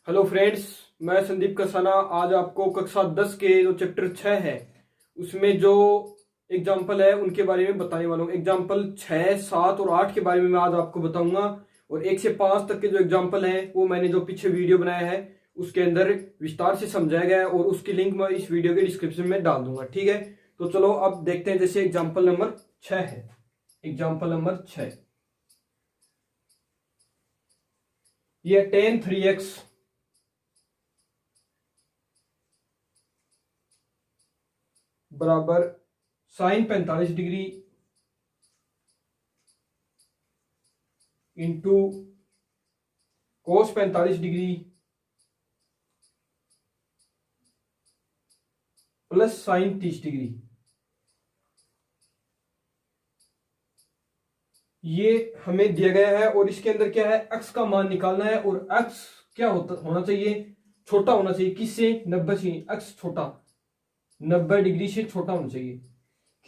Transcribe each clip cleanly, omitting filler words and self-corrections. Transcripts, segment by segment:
Hello friends, मैं संदीप कसाना आज आपको कक्षा 10 के जो चैप्टर 6 है उसमें जो एग्जाम्पल है उनके बारे में बताने वाला हूँ। एग्जाम्पल 6, 7 और 8 के बारे में मैं आज आपको बताऊंगा और 1 से 5 तक के जो एग्जाम्पल हैं वो मैंने जो पीछे वीडियो बनाया है उसके अंदर विस्तार से समझाया गया है और उसकी लिंक मैं इस वीडियो के डिस्क्रिप्शन में डाल दूंगा। ठीक है, तो चलो अब देखते हैं। जैसे एग्जाम्पल नंबर 6 है, एग्जाम्पल नंबर 6 ये tan 3x बराबर sine 45 degree into cos 45 degree plus sine 30 degree, ये हमें दिया गया है। और इसके अंदर क्या है, x का मान निकालना है और x क्या होना चाहिए, छोटा होना चाहिए। किससे? 90 से। x छोटा 90 डिग्री से छोटा होना चाहिए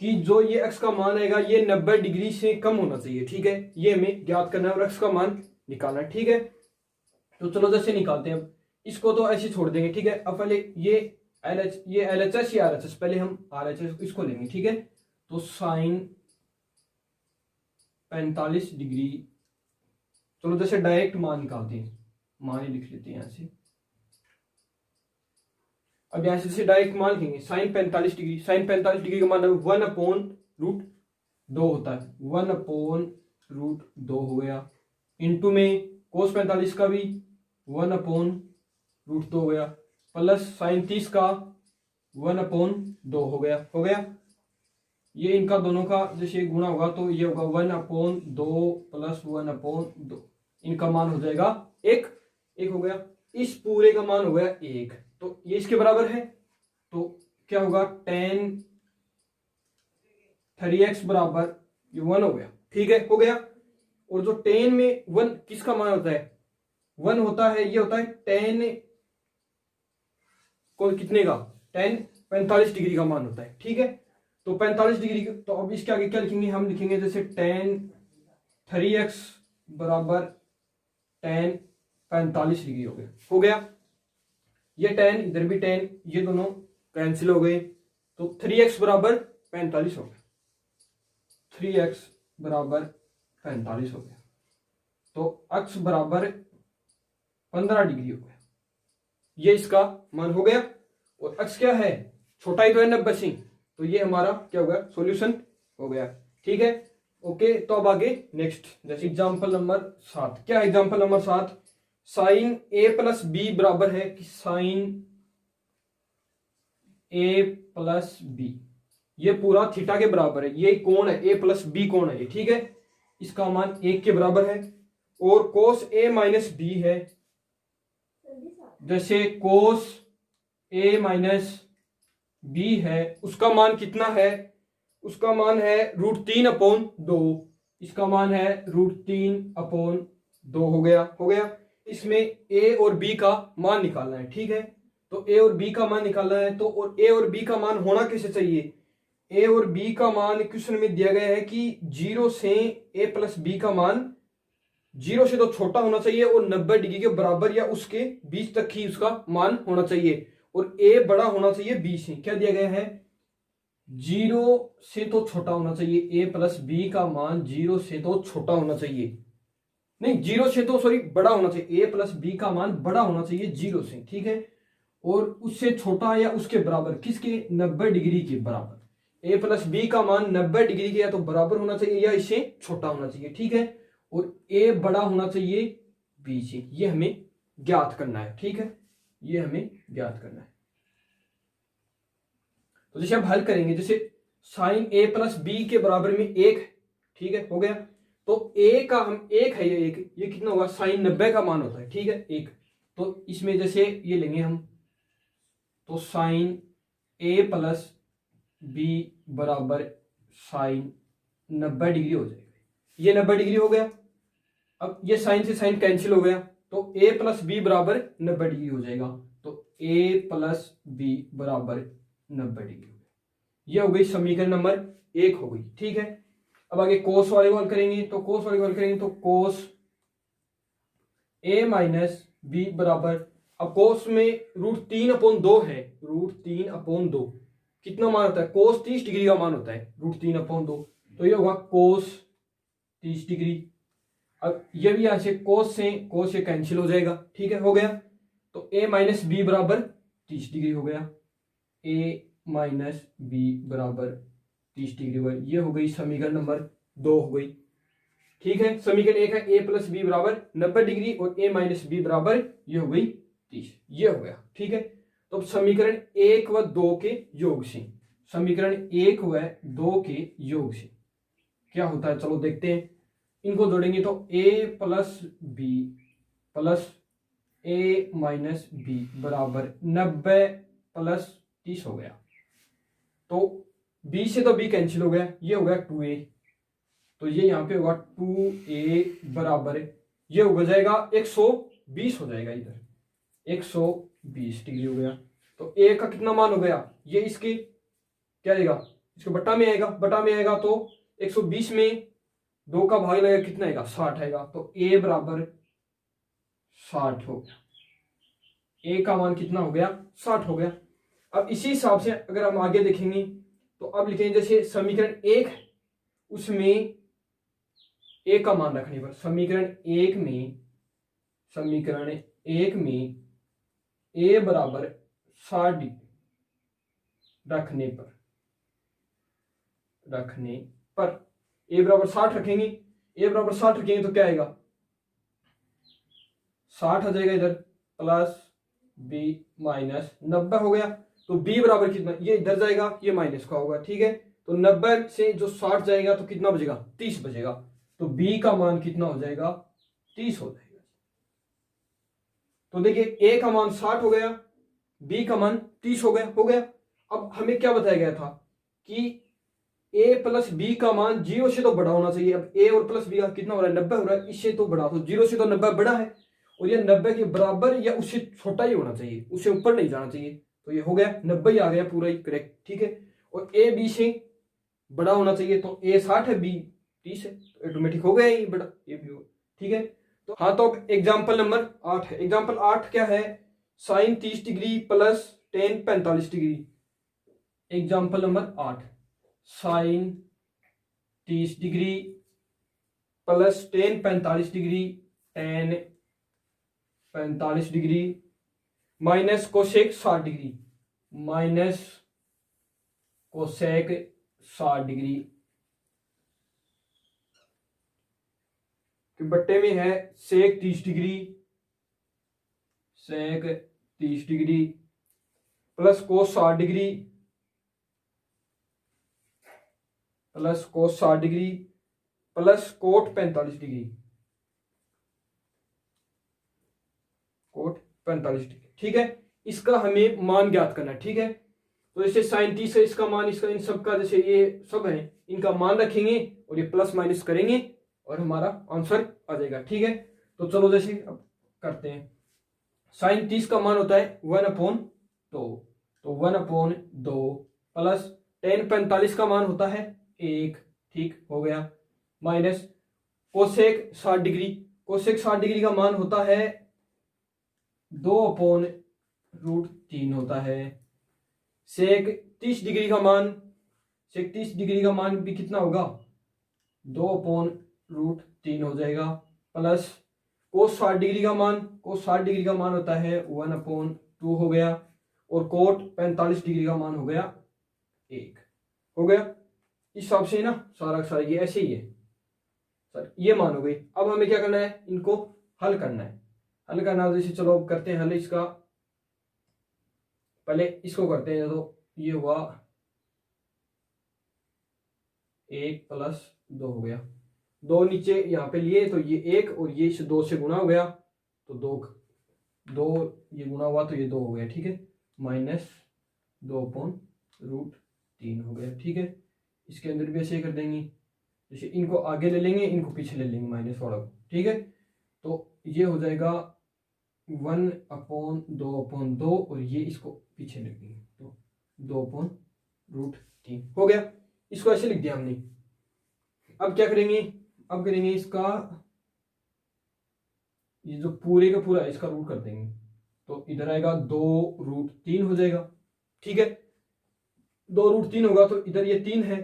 कि जो ये x का मान आएगा ये 90 डिग्री से कम होना चाहिए। ठीक है, ये हमें ज्ञात करना है और x का मान निकालना है। ठीक है, तो चलो जैसे निकालते हैं। अब इसको तो ऐसे छोड़ देंगे। ठीक है, अब पहले ये LHS या RHS, पहले हम RHS इसको लेंगे। ठीक है, तो साइन 45 डिग्री, चलो जैसे डायरेक्ट मान निकालते हैं, मान ही लिख लेते हैं यहां से। अब यहां से जैसे डायरेक्ट मान लिखेंगे साइन 45 डिग्री, साइन 45 डिग्री का मान 1/√2 होता है, 1/√2 हो गया। इंटू में कोस 45 का भी 1/√2 हो गया, प्लस साइन 30 का 1/2 हो गया। ये इनका दोनों का जैसे गुणा होगा तो ये होगा 1/2 प्लस 1/2, इनका मान हो जाएगा 1 हो गया। इस पूरे का मान हो गया 1, तो ये इसके बराबर है। तो क्या होगा, tan 3x बराबर ये 1 हो गया। ठीक है, हो गया। और जो tan में 1 किसका मान होता है, 1 होता है, ये होता है tan को कितने का, tan 45 डिग्री का मान होता है। ठीक है, तो 45 डिग्री, तो अब इसके आगे क्या लिखेंगे, हम लिखेंगे जैसे tan 3x बराबर tan 45 डिग्री हो गया। ये tan, इधर भी tan, ये दोनों कैंसिल हो गए, तो 3x बराबर 45 हो गया, 3x बराबर 45 हो गया। तो x बराबर 15 डिग्री हो गया, ये इसका मान हो गया। और x क्या है, छोटा ही तो है 90 से, तो ये हमारा क्या हो गया, सॉल्यूशन हो गया। ठीक है, ओके। तो अब आगे नेक्स्ट, जैसे एग्जांपल नंबर 7। क्या है example number 7, sine a plus B बराबर है कि साइन a प्लस बी, ये पूरा थीटा के बराबर है। ये कोण है, a प्लस बी कोण है। ठीक है, इसका मान 1 के बराबर है। और कोस a माइनस बी है, जैसे कोस a माइनस बी है, उसका मान कितना है, उसका मान है √3/2, इसका मान है √3/2 हो गया। इसमें a और b का मान निकालना है। ठीक है, तो a और b का मान निकालना है, तो और a और b का मान होना कैसे चाहिए, a और b का मान क्वेश्चन में दिया गया है कि 0 से a प्लस b का मान 0 से तो छोटा होना चाहिए और 90 डिग्री के बराबर या उसके बीच तक ही उसका मान होना चाहिए, और a बड़ा होना चाहिए b से। क्या दिया गया है, 0 से तो छोटा होना चाहिए, a प्लस बी का मान 0 से तो छोटा होना चाहिए, नहीं 0 से तो सॉरी बड़ा होना चाहिए, a प्लस बी का मान बड़ा होना चाहिए 0 से। ठीक है, और उससे छोटा या उसके बराबर, किसके, 90 डिग्री के बराबर। a प्लस बी का मान 90 डिग्री के या तो बराबर होना चाहिए या इससे छोटा होना चाहिए। ठीक है, और a बड़ा होना चाहिए b से, ये हमें ज्ञात करना है। ठीक है, ये हमें ज्ञात करना है। तो जैसे अब हल करेंगे, जैसे साइन a प्लस बी के बराबर में 1 है। ठीक है, हो गया। तो a का हम 1 है, ये कितना होगा, साइन 90 का मान होता है। ठीक है, 1, तो इसमें जैसे ये लेंगे हम, तो साइन a प्लस बी बराबर साइन 90 डिग्री हो जाएगा, ये 90 डिग्री हो गया। अब ये साइन से साइन कैंसिल हो गया, तो a प्लस बी बराबर 90 डिग्री हो जाएगा, तो a प्लस बी बराबर 90 डिग्री हो गया। ये हो गई समीकरण नंबर 1 हो गई। ठीक है, अब आगे कोस वाले को हल करेंगे, तो कोस a माइनस बी बराबर, अब कोस में √3/2 है, √3/2 कितना मान होता है, कोस 30 डिग्री का मान होता है √3/2, तो ये होगा कोस 30 डिग्री। अब ये भी यहां से कोस से कैंसिल हो जाएगा, ठीक है, हो गया। तो a माइनस बी बराबर 30 डिग्री हो गया, a माइनस बी बराबर 30 डिग्री हो गया। ये हो गई समीकरण नंबर 2 हो गई, ठीक है। समीकरण 1 है a प्लस बी बराबर 90 डिग्री और a माइनस बी बराबर ये हो गई 30, ये हो गया, ठीक है। तो समीकरण 1 व 2 के योग से, समीकरण 1 व 2 के योग से क्या होता है, चलो देखते हैं। इनको जोड़ेंगे तो a plus B plus a minus B बराबर 90 प्लस 30 हो गया। तो b से तो b कैंसिल हो गया, ये हो गया 2a, तो ये यहाँ पे होगा 2a बराबर ये हो जाएगा 120 हो जाएगा, इधर 120 डिग्री हो गया। तो a का कितना मान हो गया, ये इसके क्या आएगा, इसको बट्टा में आएगा, तो 120 में 2 का भाग लगेगा, कितना आएगा 60 आएगा। तो a बराबर 60 हो गया, a का मान कितना हो गया 60 हो गया। अब इसी हिसाब से अगर हम आगे देखेंगे तो अब लिखेंगे जैसे समीकरण 1 उसमें a का मान रखने पर, समीकरण 1 में a बराबर 60 डिग्री रखने पर a बराबर 60 रखेंगे तो क्या आएगा 60 आ जाएगा इधर, प्लस b माइनस 90 हो गया। तो b बराबर कितना, ये इधर जाएगा, ये माइनस का होगा, ठीक है। तो 90 से जो 60 जाएगा तो कितना बचेगा 30 बचेगा। तो b का मान कितना हो जाएगा 30 हो जाएगा। तो देखिए a का मान 60 हो गया, b का मान 30 हो गया। अब हमें क्या बताया गया था कि a प्लस b का मान 0 से तो बड़ा होना चाहिए। अब a और प्लस b का कितना हो रहा है 90 हो रहा है, इससे तो बड़ा, तो 0 से तो 90 बड़ा है और ये 90 के बराबर या उससे छोटा ही होना चाहिए, उससे ऊपर नहीं जाना चाहिए। तो ये हो गया 90 ही आ गया पूरा ही करेक्ट, ठीक है। और a b से बड़ा होना चाहिए, तो a 60 है b 30 है, तो ऑटोमेटिक हो गया ही बड़ा, ये भी होगा, ठीक है। तो हाँ, तो अब एग्जाम्पल नंबर 8 है। एग्जाम्पल 8 क्या है, sine 30 degree plus tan 45 degree. Example number 8, sine 30 degree plus tan 45 degree, tan 45 degree minus cosec 60 degree, minus cosec 60 degree के बट्टे में है sec 30 degree, sec 30 degree plus cos 60 degree, plus cos 60 degree plus cot 45 degree, cot 45 degree, ठीक है। इसका हमें मान ज्ञात करना है, ठीक है। तो जैसे साइन 30 है, इसका मान, इसका इन सब का जैसे ये सब है, इनका मान रखेंगे और ये प्लस माइनस करेंगे और हमारा आंसर आ जाएगा, ठीक है। तो चलो जैसे अब करते हैं। साइन 30 का मान होता है 1/2, तो 1/2 प्लस टेन 45 का मान होता है 1, ठीक हो गया, माइनस कोसेक 60 डिग्री का मान होता है 2/√3 होता है। सेक 30 डिग्री का मान भी कितना होगा 2/√3 हो जाएगा, प्लस कोस 60 डिग्री का मान होता है 1/2 हो गया, और कोट 45 डिग्री का मान हो गया 1 हो गया। इस हिसाब से ना सारा ये ऐसे ही है सर, ये मान हो गई। अब हमें क्या करना है, इनको हल करना है। जैसे चलो अब करते हैं हल इसका। पहले इसको करते हैं, तो ये हुआ 1 + 2 हो गया, 2 नीचे यहाँ पे लिए तो ये 1 और ये इस 2 से गुणा हो गया, तो 2 ये गुणा हुआ तो ये 2 हो गया, ठीक है, माइनस 2/√3 हो गया, ठीक है। इसके अंदर भी ऐसे कर देंगे, जैसे इनको आगे ले लेंगे, इनको पीछे ले लेंगे माइनस वाला, ठीक है। तो ये हो जाएगा 1/2/2 और ये इसको पीछे लिख देंगे, तो 2/√3 हो गया। इसको ऐसे लिख दिया हमने। अब क्या करेंगे, अब करेंगे इसका ये जो पूरे का पूरा इसका रूट कर देंगे, तो इधर आएगा 2√3 हो जाएगा। ठीक है, 2√3 होगा तो इधर ये 3 है,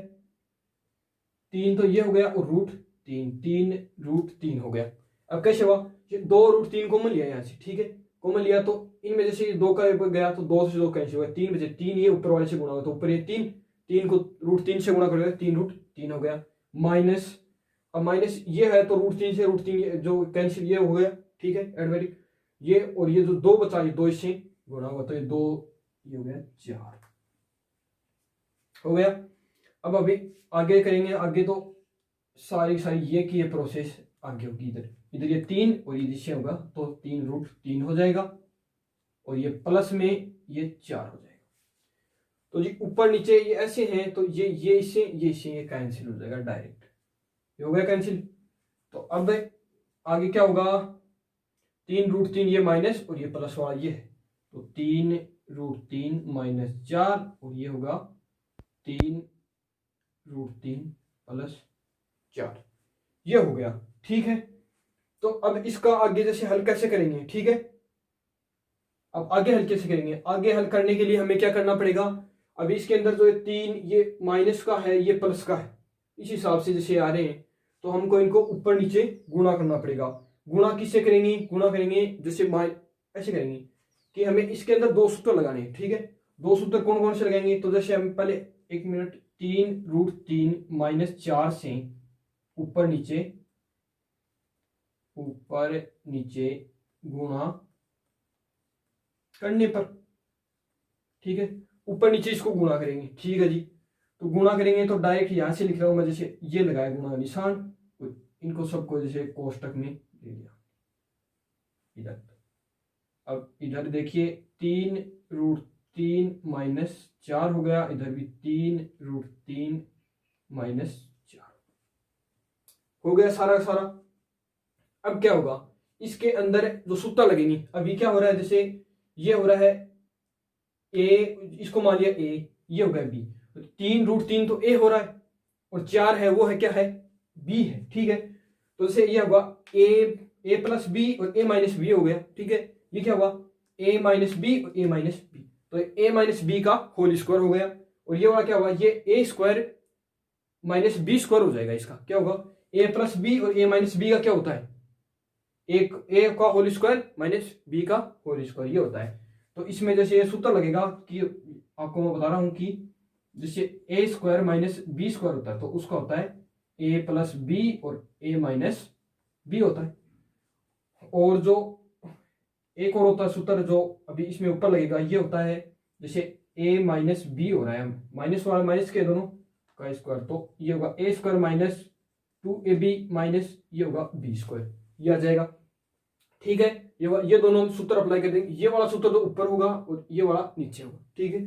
3 तो ये हो गया, और √3, 3√3 हो गया। अब कैसे हुआ, ये 2√3 कॉमन लिया यहाँ से, ठीक है, कॉमन लिया तो इनमें जैसे 2 का गया तो 2 से 2 कैंसिल हो गया, 3 बचे 3, ये ऊपर वाले से गुणा होगा तो ऊपर ये 3 को √3 से गुणा करेगा, 3√3 हो गया। माइनस, अब माइनस ये है तो √3 से √3 जो कैंसिल ये हो गया, ठीक है, एडमेटिक ये, और ये जो 2 बचा ये 2 इससे गुणा होगा तो ये 2, ये हो गया 4 हो गया। अब अभी आगे करेंगे, आगे तो सारी ये की ये प्रोसेस आगे होगी, इधर इधर ये 3 और ये नीचे होगा तो 3√3 हो जाएगा, और ये प्लस में ये 4 हो जाएगा। तो जी ऊपर नीचे ये ऐसे हैं तो ये इससे ये कैंसिल हो जाएगा डायरेक्ट, ये हो गया कैंसिल। तो अब आगे क्या होगा, 3√3 ये माइनस और ये प्लस वाला ये है, तो 3√3 माइनस 4 और ये होगा 3√3 प्लस 4, ये हो गया। ठीक है, तो अब इसका आगे जैसे हल कैसे करेंगे, ठीक है, अब आगे हल कैसे करेंगे, आगे हल करने के लिए हमें क्या करना पड़ेगा, अभी इसके अंदर जो 3 ये माइनस का है ये प्लस का है, इस हिसाब से जैसे आ रहे हैं तो हमको इनको ऊपर नीचे गुणा करना पड़ेगा। गुणा किससे करेंगे, गुणा करेंगे जैसे ऐसे करेंगे कि हमें इसके अंदर 2 सूत्र लगाने हैं, ठीक है, 2 सूत्र कौन कौन से लगाएंगे, तो जैसे हम पहले 1 मिनट 3√3 माइनस 4 से ऊपर नीचे गुणा करने पर, ठीक है, ऊपर नीचे इसको गुणा करेंगे, ठीक है जी। तो गुणा करेंगे तो डायरेक्ट यहां से लिख रहा हूं मैं, जैसे ये लगाया गुणा निशान, इनको सबको जैसे कोष्टक में ले लिया इधर। अब इधर देखिए 3√3 माइनस 4 हो गया, इधर भी 3√3 माइनस 4 हो गया सारा सारा। अब क्या होगा, इसके अंदर जो सूत्र लगेंगे, अभी क्या हो रहा है, जैसे ये हो रहा है ए, इसको मान लिया ए, ये हो गया बी, 3√3 तो ए हो रहा है, और 4 है वो है क्या है, बी है, ठीक है। तो जैसे ये होगा ए प्लस बी और ए माइनस बी हो गया, ठीक है, ये क्या हुआ ए माइनस बी और ए माइनस बी, तो ए माइनस बी का होल स्क्वायर हो गया, और ये वाला क्या हुआ, ये ए स्क्वायर माइनस बी स्क्वायर हो जाएगा, इसका क्या होगा, ए प्लस बी और ए माइनस बी का क्या होता है, एक ए का होल स्क्वायर माइनस बी का होल स्क्वायर, ये होता है। तो इसमें जैसे ये सूत्र लगेगा कि आपको मैं बता रहा हूं कि जैसे ए स्क्वायर माइनस बी स्क्वायर होता है तो उसका होता है ए प्लस बी और ए माइनस बी होता है। और जो एक और होता है सूत्र जो अभी इसमें ऊपर लगेगा, ये होता है जैसे ए माइनस बी हो रहा है, माइनस वाला माइनस के दोनों का स्क्वायर, तो ये होगा ए स्क्वायर माइनस 2ab माइनस ये होगा बी स्क्वायर, ये आ जाएगा, ठीक है। ये दोनों सूत्र अप्लाई कर देंगे, ये वाला सूत्र तो ऊपर होगा और ये वाला नीचे होगा, ठीक है,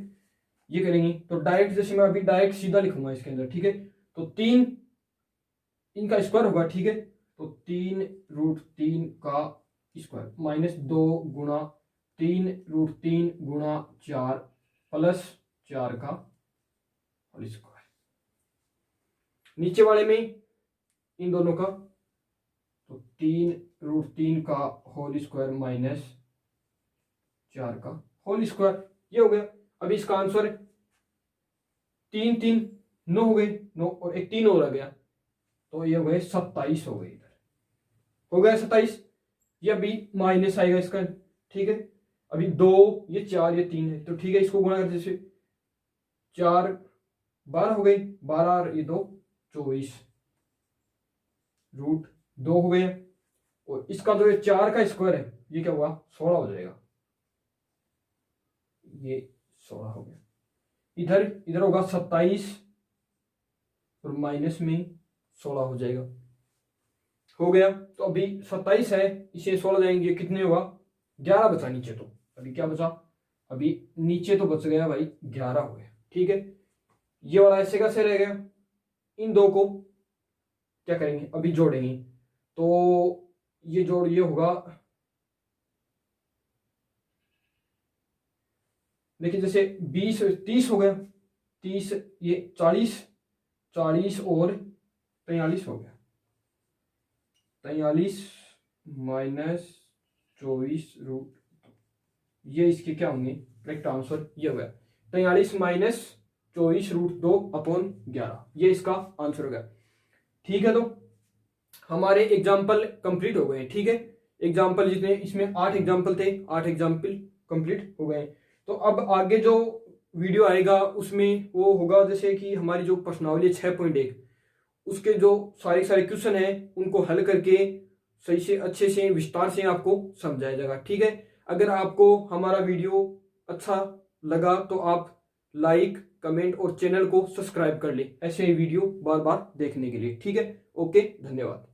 ये करेंगे। तो डायरेक्ट जैसे मैं अभी डायरेक्ट सीधा लिखूंगा इसके अंदर, ठीक है, तो 3 इनका स्क्वायर होगा, ठीक है, तो 3√3 का स्क्वायर माइनस 2 गुणा 3√3 गुणा 4 प्लस 4 का होल स्क्वायर, नीचे वाले में इन दोनों का, तो 3√3 का होल स्क्वायर माइनस 4 का होल स्क्वायर, ये हो गया। अभी इसका आंसर 3 9 हो गए, 9 और एक 3 और आ गया, तो ये हो गए 27 हो गए, इधर हो गया 27, ये अभी माइनस आएगा इसका, ठीक है। अभी 2 ये 4 ये 3 है, तो ठीक है, इसको गुणा करते जैसे 4 12 हो गए, 12 और ये 2 24 √2 हो गए, और इसका जो 4 का स्क्वायर है ये क्या हुआ 16 हो जाएगा, ये 16 हो गया। इधर होगा 27 और माइनस में 16 हो जाएगा, हो गया। तो अभी 27 है, इसे 16 जाएंगे कितने होगा 11 बचा नीचे, तो अभी क्या बचा, अभी नीचे तो बच गया भाई 11 हो गया, ठीक है। ये वाला ऐसे कैसे रह गया, इन दो को क्या करेंगे अभी जोड़ेंगे, तो ये जोड़ ये होगा, देखिए जैसे 20 30 हो गया, 30 ये 40 और 43 हो गया, 43 माइनस 24 √2, ये इसके क्या होंगे करेक्ट आंसर ये हो गया 43 माइनस 24√2/11, ये इसका आंसर हो गया। ठीक है, तो हमारे एग्जाम्पल कंप्लीट हो गए। ठीक है, एग्जाम्पल जितने इसमें 8 एग्जाम्पल थे, 8 एग्जाम्पल कंप्लीट हो गए। तो अब आगे जो वीडियो आएगा उसमें वो होगा जैसे कि हमारी जो प्रश्नावली 6.1 उसके जो सारे सारे क्वेश्चन हैं उनको हल करके सही से अच्छे से विस्तार से आपको समझाया जाएगा। ठीक है, अगर आपको हमारा वीडियो अच्छा लगा तो आप लाइक कमेंट और चैनल को सब्सक्राइब कर ले ऐसे वीडियो बार बार देखने के लिए। ठीक है, ओके, धन्यवाद।